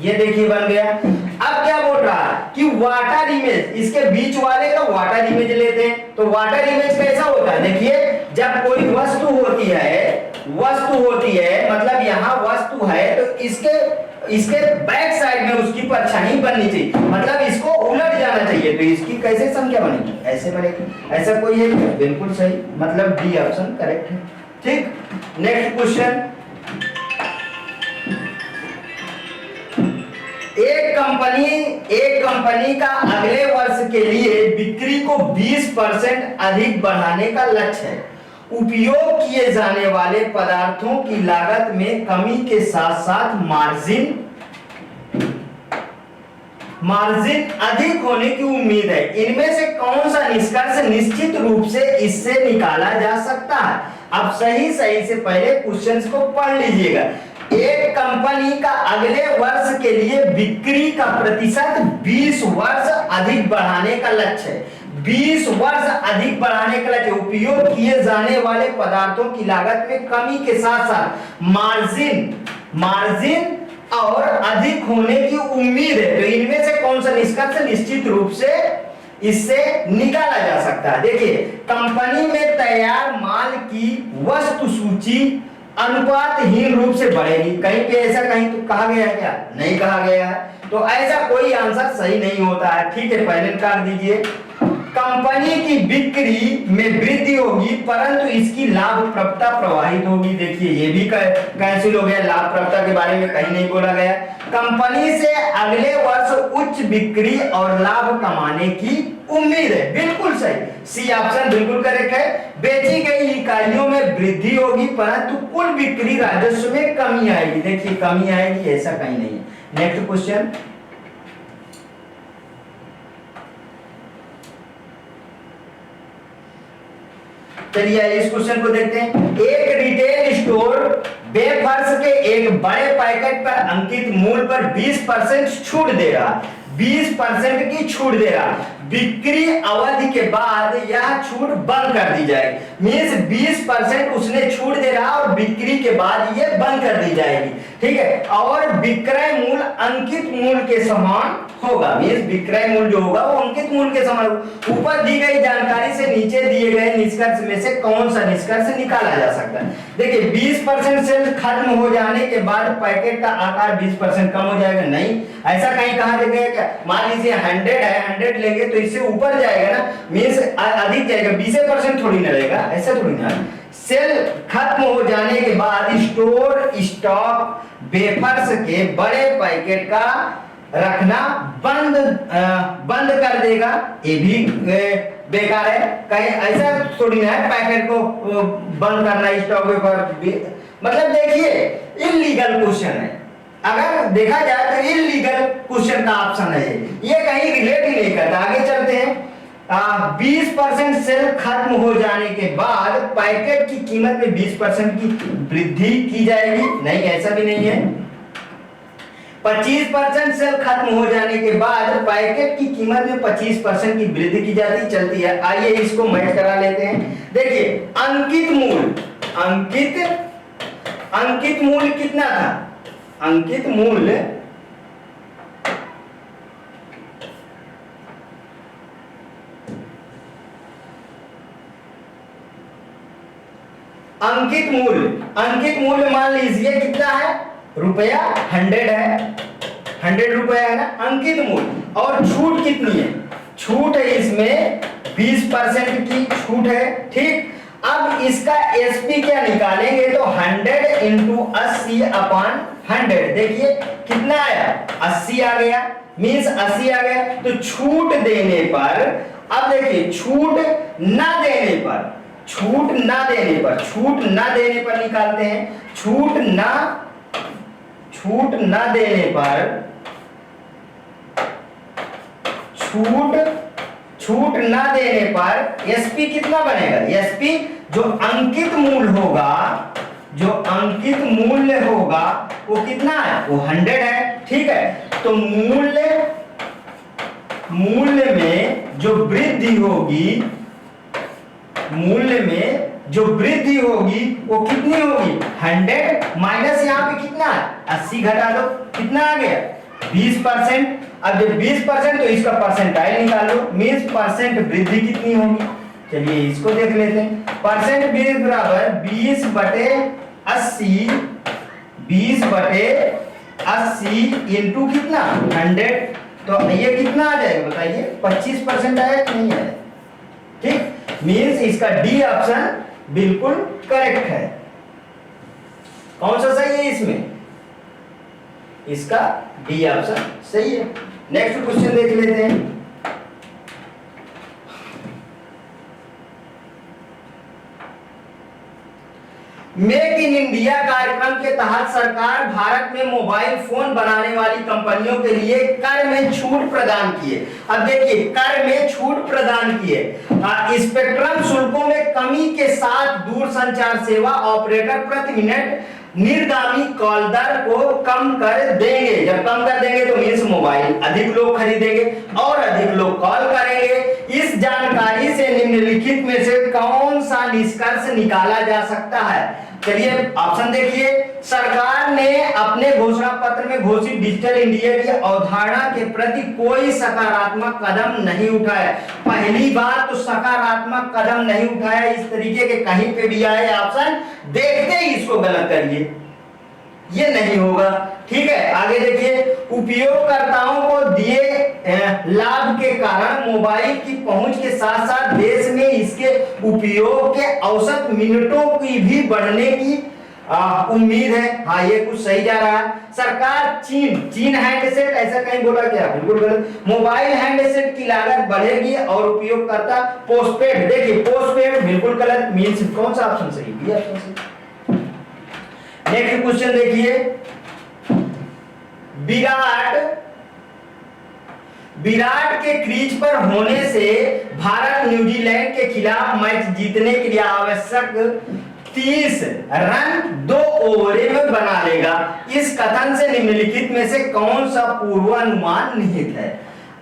ये देखिए बन गया। अब क्या बोल रहा है कि वाटर इमेज, इसके बीच वाले का वाटर इमेज लेते हैं तो वाटर इमेज कैसा होता है? देखिए जब कोई वस्तु होती है मतलब यहाँ वस्तु है तो इसके बैक साइड में उसकी परछाई बननी चाहिए, मतलब इसको उलट जाना चाहिए तो इसकी कैसे संख्या बनेगी? ऐसे बनेगी। ऐसा कोई है? बिल्कुल सही, मतलब डी ऑप्शन करेक्ट है। ठीक, नेक्स्ट क्वेश्चन, एक कंपनी का अगले वर्ष के लिए बिक्री को 20% अधिक बढ़ाने का लक्ष्य है। उपयोग किए जाने वाले पदार्थों की लागत में कमी के साथ साथ मार्जिन अधिक होने की उम्मीद है। इनमें से कौन सा निष्कर्ष निश्चित रूप से इससे निकाला जा सकता है? अब सही से पहले क्वेश्चंस को पढ़ लीजिएगा। एक कंपनी का अगले वर्ष के लिए बिक्री का प्रतिशत 20 वर्ष अधिक बढ़ाने का लक्ष्य है। 20 वर्ष अधिक बढ़ाने का लक्ष्य, उपयोग किए जाने वाले पदार्थों की लागत में कमी के साथ साथ मार्जिन और अधिक होने की उम्मीद है। तो इनमें से कौन सा निष्कर्ष निश्चित रूप से इससे निकाला जा सकता है? देखिए कंपनी में तैयार माल की वस्तु सूची अनुपातहीन रूप से बढ़ेगी। कहीं पे ऐसा कहीं तो कहा गया है क्या? नहीं कहा गया है, तो ऐसा कोई आंसर सही नहीं होता है। ठीक है, पहले निकाल दीजिए। कंपनी की बिक्री में वृद्धि होगी परंतु इसकी लाभप्रदता प्रभावित होगी। देखिए ये भी कैंसिल हो गया, लाभप्रदता के बारे में कहीं नहीं बोला गया। कंपनी से अगले वर्ष उच्च बिक्री और लाभ कमाने की उम्मीद है, बिल्कुल सही, सी ऑप्शन बिल्कुल करेक्ट है। बेची गई इकाइयों में वृद्धि होगी परंतु कुल बिक्री राजस्व में कमी आएगी। देखिए कमी आएगी, ऐसा कहीं नहीं है। नेक्स्ट क्वेश्चन, चलिए इस क्वेश्चन को देखते हैं। एक रिटेल स्टोर वेफर्स के एक बड़े पैकेट पर अंकित मूल्य पर 20% छूट दे रहा, 20% की छूट दे रहा। बिक्री अवधि के बाद यह छूट बंद कर दी जाएगी। मींस 20% उसने छूट दे रहा और बिक्री के बाद ये बंद कर दी जाएगी। ठीक है, और विक्रय मूल्य अंकित मूल्य के समान होगा। मींस विक्रय मूल्य जो होगा वो अंकित मूल्य के समान। ऊपर दी गई जानकारी से नीचे दिए गए निष्कर्ष में से कौन सा निष्कर्ष निकाला जा सकता है? देखिए 20% सेल खत्म हो जाने के बाद पैकेट का आकार 20% कम हो जाएगा, नहीं, ऐसा कहीं कहा गया कि क्या, मान लीजिए 100 है, 100 लेंगे तो इससे ऊपर जाएगा ना, मीन्स अधिक जाएगा, 20% थोड़ी ना रहेगा, ऐसा थोड़ी ना। सेल खत्म हो जाने के बाद स्टोर स्टॉक वेफर्स के बड़े पैकेट का रखना बंद कर देगा, ये भी बेकार है। कहीं ऐसा थोड़ी ना है पैकेट को बंद करना स्टॉक वेफर, मतलब देखिए इलीगल क्वेश्चन है, अगर देखा जाए तो इलीगल क्वेश्चन का ऑप्शन है ये कहीं रिलेट ही नहीं करता। आगे चलते हैं। 20% सेल खत्म हो जाने के बाद पैकेट की कीमत में 20% की वृद्धि की जाएगी, नहीं ऐसा भी नहीं है। 25% सेल खत्म हो जाने के बाद पैकेट की कीमत में 25% की वृद्धि की जाती चलती है। आइए इसको मैच करा लेते हैं। देखिए अंकित मूल्य कितना था, अंकित मूल्य अंकित मूल्य मान लीजिए कितना है, रुपया 100 है, 100 रुपया है ना अंकित मूल्य। और छूट कितनी है, छूट है इसमें 20% की छूट है, ठीक। अब इसका एसपी क्या निकालेंगे तो 100 इंटू 80/100, देखिए कितना आया 80 आ गया, मीन्स 80 आ गया। तो छूट देने पर, अब देखिए छूट ना देने पर निकालते हैं। छूट ना देने पर एसपी कितना बनेगा, एसपी जो अंकित मूल्य होगा वो कितना है, वो 100 है, ठीक है। तो मूल्य में जो वृद्धि होगी वो कितनी होगी, 100 माइनस यहाँ पे कितना है 80 घटा दो, कितना आ गया 20%। अब जब 20% तो इसका परसेंटाइल निकालो, मीन्स परसेंट वृद्धि कितनी होगी, चलिए इसको देख लेते हैं। परसेंट वृद्धि बराबर 20/80 इंटू कितना 100, तो ये कितना आ जाएगा बताइए, 25% आया कि नहीं आया, ठीक। मीन्स इसका डी ऑप्शन बिल्कुल करेक्ट है। कौन सा सही है इसमें, इसका डी ऑप्शन सही है। नेक्स्ट क्वेश्चन देख लेते हैं। मेक इन इंडिया कार्यक्रम के तहत सरकार भारत में मोबाइल फोन बनाने वाली कंपनियों के लिए कर में छूट प्रदान की है। अब देखिए कर में छूट प्रदान की है, स्पेक्ट्रम शुल्कों में कमी के साथ दूरसंचार सेवा ऑपरेटर प्रति मिनट निर्गामी कॉल दर को कम कर देंगे। जब कम कर देंगे तो मीन्स मोबाइल अधिक लोग खरीदेंगे और अधिक लोग कॉल करेंगे। इस जानकारी से निम्नलिखित में से कौन सा निष्कर्ष निकाला जा सकता है, चलिए ऑप्शन देखिए। सरकार ने अपने घोषणा पत्र में घोषित डिजिटल इंडिया की अवधारणा के प्रति कोई सकारात्मक कदम नहीं उठाया। पहली बार तो सकारात्मक कदम नहीं उठाया, इस तरीके के कहीं पे भी आए ऑप्शन देखते ही इसको गलत करिए, ये नहीं होगा, ठीक है। आगे देखिए, उपयोगकर्ताओं को दिए लाभ के कारण मोबाइल की पहुंच के साथ साथ देश में इसके उपयोग के औसत मिनटों की भी बढ़ने की उम्मीद है। हाँ ये कुछ सही जा रहा है। सरकार चीन हैंडसेट, ऐसा कहीं बोला क्या, बिल्कुल गलत। मोबाइल हैंडसेट की लागत बढ़ेगी और उपयोगकर्ता पोस्टपेड, देखिए पोस्टपेड बिल्कुल गलत, मींस कौन सा ऑप्शन सही, बी ऑप्शन सही। नेक्स्ट क्वेश्चन देखिए, विराट के क्रीज पर होने से भारत न्यूजीलैंड के खिलाफ मैच जीतने के लिए आवश्यक 30 रन 2 ओवर में बना लेगा। इस कथन से निम्नलिखित में से कौन सा पूर्वानुमान निहित है।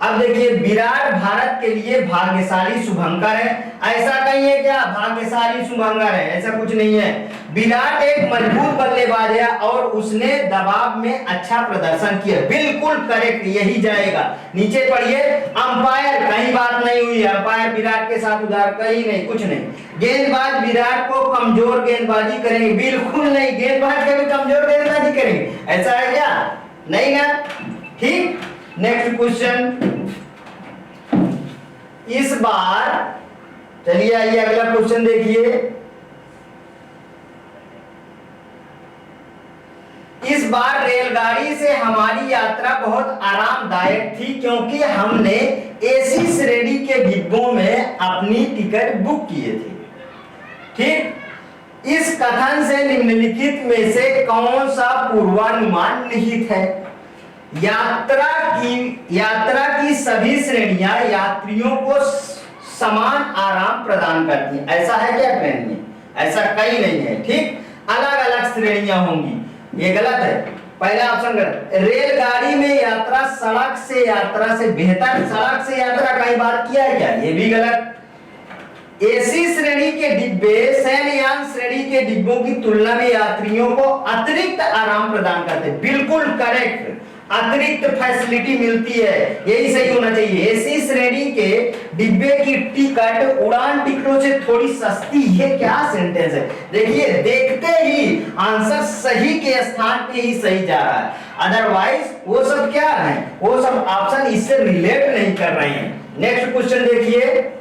अब देखिए, विराट भारत के लिए भाग्यशाली शुभंकर है, ऐसा कहीं है क्या भाग्यशाली शुभंकर है, ऐसा कुछ नहीं है। विराट एक मजबूत बल्लेबाज है और उसने दबाव में अच्छा प्रदर्शन किया, बिल्कुल करेक्ट, यही जाएगा। नीचे पढ़िए, अंपायर कहीं बात नहीं हुई, अंपायर विराट के साथ उधार कहीं नहीं, कुछ नहीं। गेंदबाज विराट को कमजोर गेंदबाजी करेंगे, बिल्कुल नहीं, गेंदबाज कभी कमजोर गेंदबाजी करेंगे, ऐसा है क्या, नहीं ना, ठीक। नेक्स्ट क्वेश्चन, इस बार चलिए आइए अगला क्वेश्चन देखिए। इस बार रेलगाड़ी से हमारी यात्रा बहुत आरामदायक थी क्योंकि हमने एसी श्रेणी के डिब्बों में अपनी टिकट बुक किए थे। ठीक, इस कथन से निम्नलिखित में से कौन सा पूर्वानुमान निहित है? यात्रा की सभी श्रेणियां यात्रियों को समान आराम प्रदान करती हैं। ऐसा है क्या ट्रेन में? ऐसा कहीं नहीं है। ठीक, अलग अलग श्रेणियां होंगी, ये गलत है। पहला ऑप्शन गलत। रेलगाड़ी में यात्रा सड़क से यात्रा से बेहतर, सड़क से यात्रा कहीं बात किया है क्या? ये भी गलत। एसी श्रेणी के डिब्बे शयनयान श्रेणी के डिब्बों की तुलना में यात्रियों को अतिरिक्त आराम प्रदान करते हैं। बिल्कुल करेक्ट, अतिरिक्त फैसिलिटी मिलती है, यही सही होना चाहिए। एसी श्रेणी के डिब्बे की टिकट उड़ान टिकटों से थोड़ी सस्ती है। क्या सेंटेंस है? देखिए, देखते ही आंसर सही के स्थान पे ही सही जा रहा है, अदरवाइज वो सब क्या है, वो सब ऑप्शन इससे रिलेट नहीं कर रहे हैं। नेक्स्ट क्वेश्चन देखिए,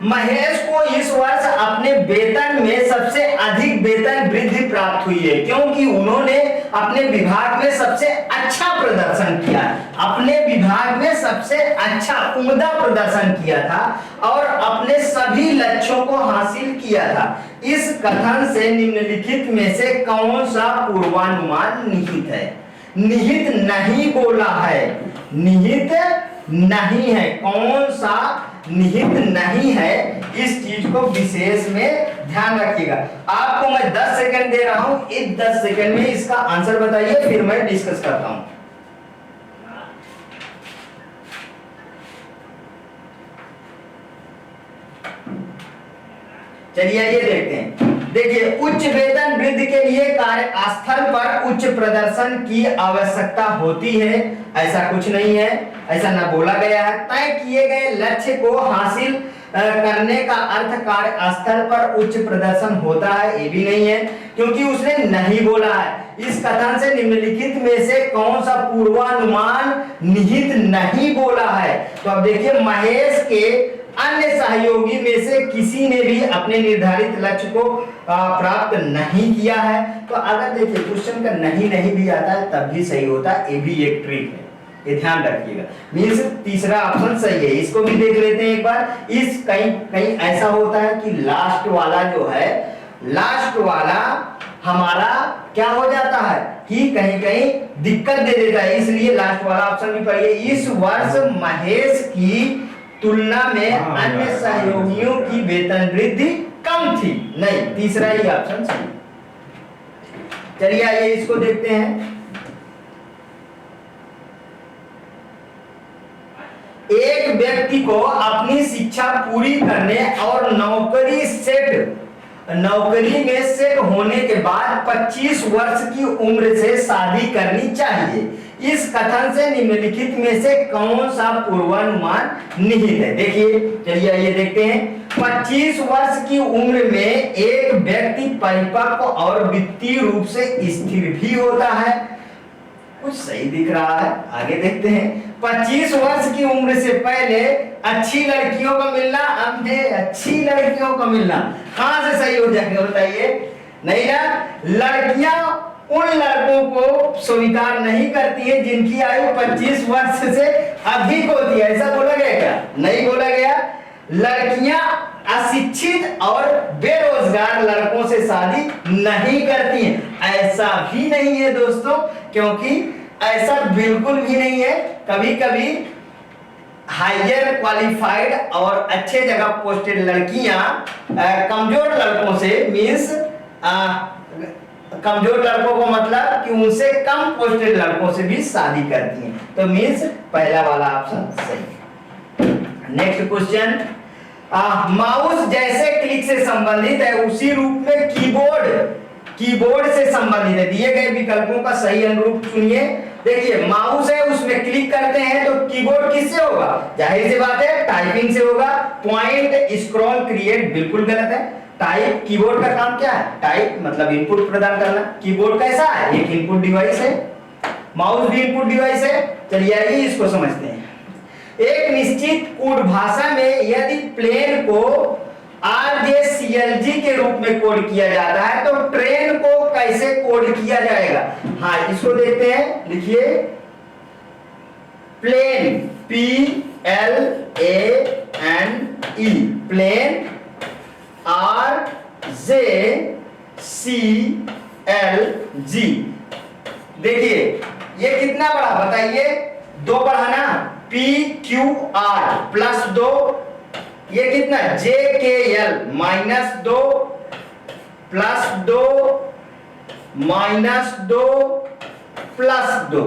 महेश को इस वर्ष अपने वेतन में सबसे अधिक वेतन वृद्धि प्राप्त हुई है क्योंकि उन्होंने अपने विभाग में सबसे अच्छा प्रदर्शन किया। अपने विभाग में सबसे अच्छा उम्दा प्रदर्शन किया था और अपने सभी लक्ष्यों को हासिल किया था। इस कथन से निम्नलिखित में से कौन सा पूर्वानुमान निहित है? निहित नहीं बोला है, निहित नहीं है। कौन सा निहित नहीं है, इस चीज को विशेष में ध्यान रखिएगा। आपको मैं 10 सेकंड दे रहा हूं, इस 10 सेकंड में इसका आंसर बताइए, फिर मैं डिस्कस करता हूं। चलिए ये देखते हैं। देखिए, उच्च वेतन वृद्धि के लिए कार्यस्थल पर उच्च प्रदर्शन की आवश्यकता होती है, ऐसा कुछ नहीं है, ऐसा ना बोला गया है। तय किए गए लक्ष्य को हासिल करने का अर्थ कार्यस्थल पर उच्च प्रदर्शन होता है, ये भी नहीं है, क्योंकि उसने नहीं बोला है। इस कथन से निम्नलिखित में से कौन सा पूर्वानुमान निहित नहीं बोला है? तो अब देखिए, महेश के अन्य सहयोगी में से किसी ने भी अपने निर्धारित लक्ष्य को प्राप्त नहीं किया है। तो अगर देखिए क्वेश्चन का नहीं भी आता है तब भी सही होता है, ये भी एक ट्रिक है, ये ध्यान रखिएगा। मींस तीसरा ऑप्शन सही है, इसको भी देख लेते हैं एक बार। इस कहीं ऐसा होता है कि लास्ट वाला जो है, लास्ट वाला हमारा क्या हो जाता है कि कहीं दिक्कत दे देता है, इसलिए लास्ट वाला ऑप्शन भी पढ़िए। इस वर्ष महेश की तुलना में अन्य सहयोगियों की वेतन वृद्धि कम थी। नहीं, तीसरा ही ऑप्शन सही। चलिए आइए इसको देखते हैं। एक व्यक्ति को अपनी शिक्षा पूरी करने और नौकरी में सेट होने के बाद 25 वर्ष की उम्र से शादी करनी चाहिए। इस कथन से निम्नलिखित में से कौन सा पूर्वानुमान निहित है? देखिए, चलिए ये देखते हैं। 25 वर्ष की उम्र में एक व्यक्ति परिपक्व और वित्तीय रूप से स्थिर भी होता है। कुछ सही दिख रहा है, आगे देखते हैं। 25 वर्ष की उम्र से पहले अच्छी लड़कियों को मिलना, अब अच्छी लड़कियों को मिलना कहां से सही हो जाएगा बताइए? नहीं ना, लड़कियां उन लड़कों को स्वीकार नहीं करती है जिनकी आयु 25 वर्ष से अधिक होती है। ऐसा बोला गया क्या? नहीं बोला गया। लड़कियां अशिक्षित और बेरोजगार लड़कों से शादी नहीं करती हैं, ऐसा भी नहीं है दोस्तों, क्योंकि ऐसा बिल्कुल भी नहीं है। कभी कभी हायर क्वालिफाइड और अच्छे जगह पोस्टेड लड़कियां कमजोर लड़कों से, मींस कमजोर लड़कों को मतलब कि उनसे कम पोस्टेड लड़कों से भी शादी करती हैं। तो मींस पहला वाला ऑप्शन सही। नेक्स्ट क्वेश्चन, माउस जैसे क्लिक से संबंधित है उसी रूप में कीबोर्ड से संबंधित है। दिए गए विकल्पों का सही अनुरूप चुनिए। देखिए, माउस है, उसमें क्लिक करते हैं तो कीबोर्ड किससे होगा? जाहिर सी बात है टाइपिंग से होगा। पॉइंट, स्क्रॉल, क्रिएट बिल्कुल गलत है। टाइप, कीबोर्ड का काम क्या है? टाइप मतलब इनपुट प्रदान करना। कीबोर्ड कैसा है? एक इनपुट डिवाइस है। माउस भी इनपुट डिवाइस है। चलिए आइए इसको समझते हैं। एक निश्चित कोड भाषा में यदि प्लेन को RJCLG के रूप में कोड किया जाता है तो ट्रेन को कैसे कोड किया जाएगा? हाँ, इसको देखते हैं। लिखिए प्लेन, PLANE, प्लेन RJCLG। देखिए ये कितना बड़ा बताइए? 2 बड़ा ना, PQR प्लस 2, ये कितना? JKL -2 plus 2 -2 plus 2।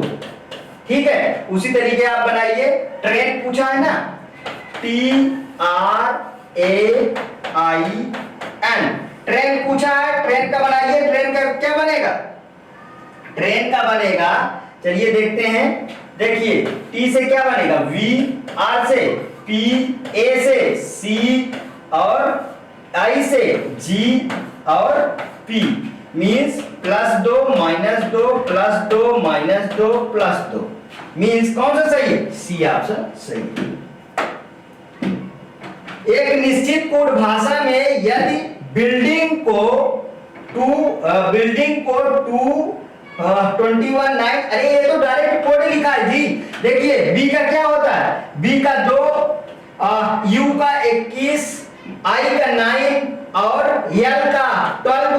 ठीक है, उसी तरीके आप बनाइए। ट्रेन पूछा है ना, TRAIN, ट्रेन पूछा है। ट्रेन का बनाइए। ट्रेन का क्या बनेगा? ट्रेन का बनेगा, चलिए देखते हैं। देखिए T से क्या बनेगा? V, R से P, A से C और I से G और P, मीन्स +2 -2 +2 -2 +2, मीन्स कौन सा सही है? C ऑप्शन सही है। एक निश्चित कोड भाषा में यदि बिल्डिंग को 219, अरे ये तो डायरेक्ट कोड लिखा है जी। देखिए B का क्या होता है? B का 2, U का 21, I का 9 और L का 12,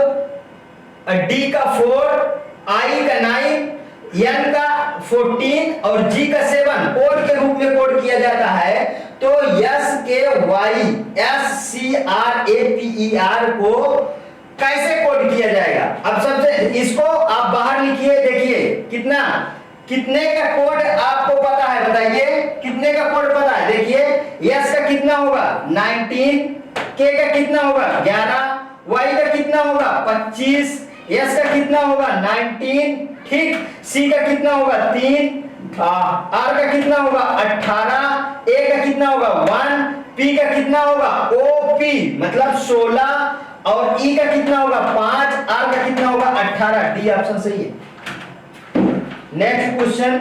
D का 4, I का 9, N का 14 और G का 7 कोड के रूप में कोड किया जाता है। तो SKYSCRAPER को कैसे कोड किया जाएगा? अब सबसे इसको आप बाहर लिखिए। देखिए कितने का कोड आपको पता है? बताइए कितने का कोड पता है? देखिए S का कितना होगा? 19, K का कितना होगा? 11, Y का कितना होगा? 25, S का कितना होगा? 19, ठीक। C का कितना होगा? 3, R का कितना होगा? 18, A का कितना होगा? 1, P का कितना होगा? OP मतलब 16 और E का कितना होगा? 5, R का कितना होगा? 18। D ऑप्शन सही है। नेक्स्ट क्वेश्चन,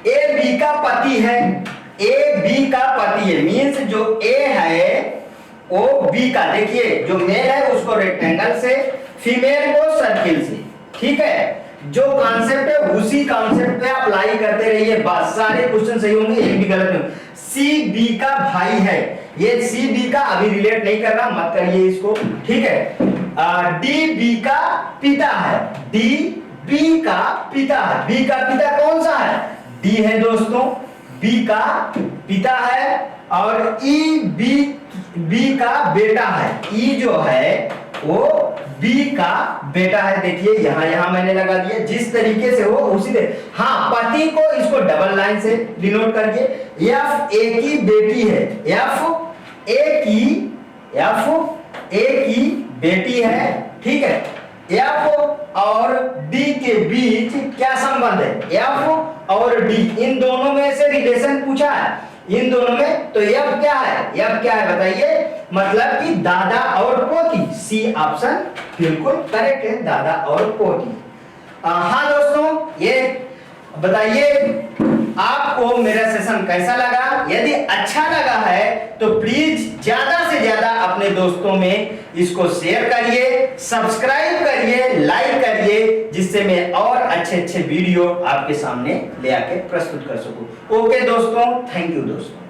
A B का पति है। A B का पति है, मीन्स जो A है वो B का, देखिए जो मेल है उसको रेक्टेंगल से, फीमेल को सर्किल से। ठीक है, जो कॉन्सेप्ट है उसी कॉन्सेप्ट पे अप्लाई करते रहिए, बस सारे क्वेश्चन सही होंगे, एक भी गलत नहीं। C B का भाई है, ये C B का अभी रिलेट नहीं कर रहा, मत करिए इसको। ठीक है, D B का पिता है। D B का पिता है। B का पिता कौन सा है? D है दोस्तों, B का पिता है। और E B का बेटा है। E जो है वो B का बेटा है। देखिए यहां मैंने लगा दिया, जिस तरीके से हो उसी हाँ, पति को इसको डबल लाइन से डिनोट करिए। F A की बेटी है। F A की बेटी है। ठीक है, F और D के बीच क्या संबंध है? F और D इन दोनों में से रिलेशन पूछा है, इन दोनों में। तो F क्या है? F क्या है बताइए? मतलब कि दादा और पोती। C ऑप्शन बिल्कुल करेक्ट है, दादा और पोती। हाँ दोस्तों, ये बताइए आपको मेरा सेशन कैसा लगा? यदि अच्छा लगा है तो प्लीज ज्यादा से ज्यादा अपने दोस्तों में इसको शेयर करिए, सब्सक्राइब करिए, लाइक करिए, जिससे मैं और अच्छे वीडियो आपके सामने ले आके प्रस्तुत कर सकूं। ओके दोस्तों, थैंक यू दोस्तों।